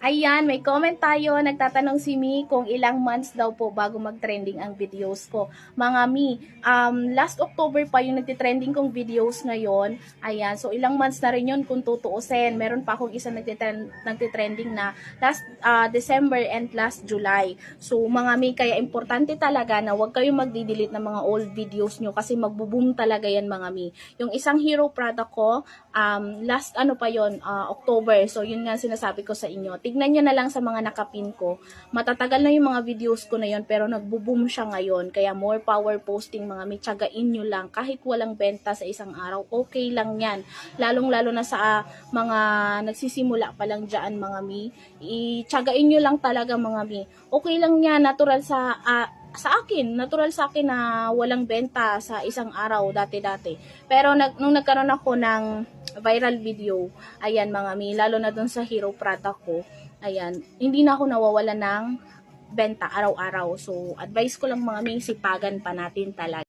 Ayan, may comment tayo. Nagtatanong si Mi kung ilang months daw po bago mag-trending ang videos ko. Mga Mi, last October pa yung nagtitrending kong videos ngayon. Ayan, so ilang months na rin yun kung tutuusin. Meron pa akong isang nagtitrending na last December and last July. So mga Mi, kaya importante talaga na huwag kayong magdi-delete ng mga old videos nyo kasi magbo-boom talaga yan mga Mi. Yung isang hero product ko, last October. So yun nga sinasabi ko sa inyo. Tignan nyo na lang sa mga nakapin ko. Matatagal na yung mga videos ko na yun pero nagbo-boom siya ngayon. Kaya more power posting mga Mi. Tiyagain nyo lang. Kahit walang benta sa isang araw, okay lang yan. Lalong-lalo na sa mga nagsisimula pa lang dyan mga Mi. Tiyagain nyo lang talaga mga Mi. Okay lang yan. Natural natural sa akin na walang benta sa isang araw dati-dati. Pero nung nagkaroon ako ng viral video, ayan mga Mi, lalo na dun sa hero product ko, ayan, hindi na ako nawawala ng benta araw-araw. So, advice ko lang mga Mi, sipagan pa natin talaga.